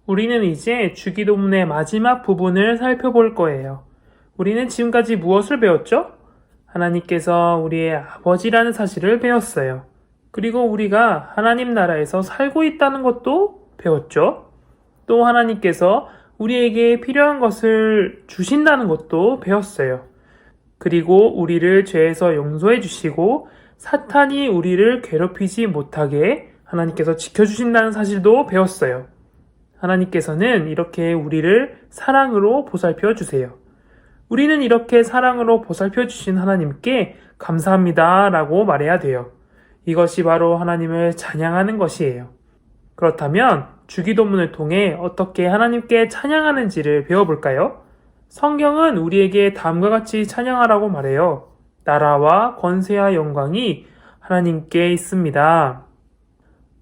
우리는 이제 주기도문의 마지막 부분을 살펴볼 거예요. 우리는 지금까지 무엇을 배웠죠? 하나님께서 우리의 아버지라는 사실을 배웠어요. 그리고 우리가 하나님 나라에서 살고 있다는 것도 배웠죠. 또 하나님께서 우리에게 필요한 것을 주신다는 것도 배웠어요. 그리고 우리를 죄에서 용서해 주시고 사탄이 우리를 괴롭히지 못하게 하나님께서 지켜주신다는 사실도 배웠어요. 하나님께서는 이렇게 우리를 사랑으로 보살펴 주세요. 우리는 이렇게 사랑으로 보살펴 주신 하나님께 감사합니다 라고 말해야 돼요. 이것이 바로 하나님을 찬양하는 것이에요. 그렇다면 주기도문을 통해 어떻게 하나님께 찬양하는지를 배워볼까요? 성경은 우리에게 다음과 같이 찬양하라고 말해요. 나라와 권세와 영광이 하나님께 있습니다.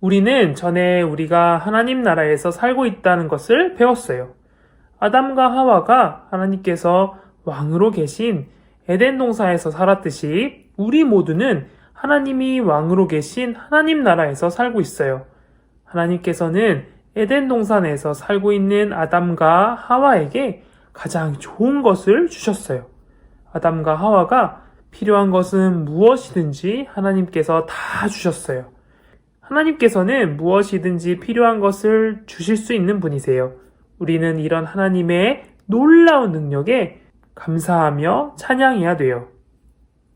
우리는 전에 우리가 하나님 나라에서 살고 있다는 것을 배웠어요. 아담과 하와가 하나님께서 왕으로 계신 에덴 동산에서 살았듯이 우리 모두는 하나님이 왕으로 계신 하나님 나라에서 살고 있어요. 하나님께서는 에덴 동산에서 살고 있는 아담과 하와에게 가장 좋은 것을 주셨어요. 아담과 하와가 필요한 것은 무엇이든지 하나님께서 다 주셨어요. 하나님께서는 무엇이든지 필요한 것을 주실 수 있는 분이세요. 우리는 이런 하나님의 놀라운 능력에 감사하며 찬양해야 돼요.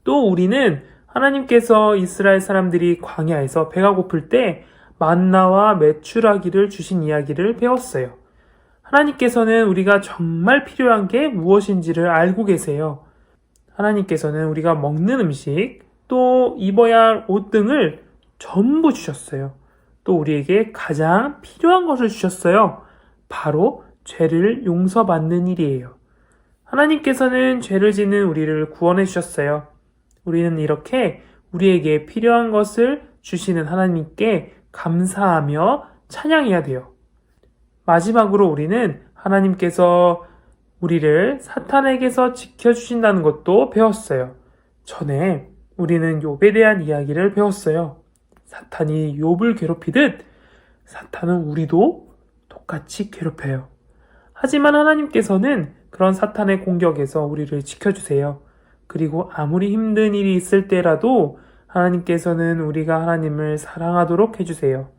또 우리는 하나님께서 이스라엘 사람들이 광야에서 배가 고플 때 만나와 메추라기를 주신 이야기를 배웠어요. 하나님께서는 우리가 정말 필요한 게 무엇인지를 알고 계세요. 하나님께서는 우리가 먹는 음식, 또 입어야 할 옷 등을 전부 주셨어요. 또 우리에게 가장 필요한 것을 주셨어요. 바로 죄를 용서받는 일이에요. 하나님께서는 죄를 짓는 우리를 구원해 주셨어요. 우리는 이렇게 우리에게 필요한 것을 주시는 하나님께 감사하며 찬양해야 돼요. 마지막으로 우리는 하나님께서 우리를 사탄에게서 지켜주신다는 것도 배웠어요. 전에 우리는 욥에 대한 이야기를 배웠어요. 사탄이 욥을 괴롭히듯 사탄은 우리도 똑같이 괴롭혀요. 하지만 하나님께서는 그런 사탄의 공격에서 우리를 지켜주세요. 그리고 아무리 힘든 일이 있을 때라도 하나님께서는 우리가 하나님을 사랑하도록 해주세요.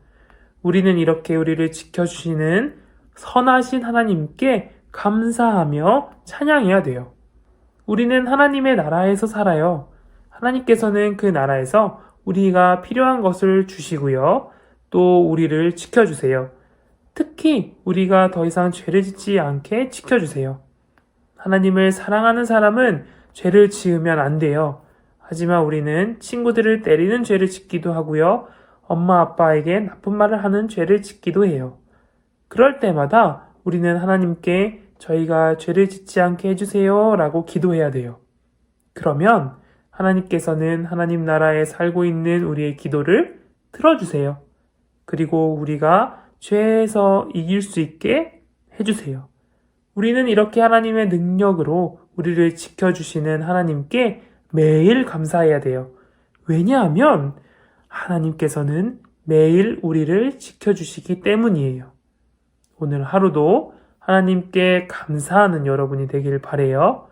우리는 이렇게 우리를 지켜주시는 선하신 하나님께 감사하며 찬양해야 돼요. 우리는 하나님의 나라에서 살아요. 하나님께서는 그 나라에서 우리가 필요한 것을 주시고요. 또 우리를 지켜주세요. 특히 우리가 더 이상 죄를 짓지 않게 지켜주세요. 하나님을 사랑하는 사람은 죄를 지으면 안 돼요. 하지만 우리는 친구들을 때리는 죄를 짓기도 하고요. 엄마 아빠에게 나쁜 말을 하는 죄를 짓기도 해요. 그럴 때마다 우리는 하나님께 저희가 죄를 짓지 않게 해주세요 라고 기도해야 돼요. 그러면 하나님께서는 하나님 나라에 살고 있는 우리의 기도를 들어주세요. 그리고 우리가 죄에서 이길 수 있게 해주세요. 우리는 이렇게 하나님의 능력으로 우리를 지켜주시는 하나님께 매일 감사해야 돼요. 왜냐하면 하나님께서는 매일 우리를 지켜주시기 때문이에요. 오늘 하루도 하나님께 감사하는 여러분이 되길 바라요.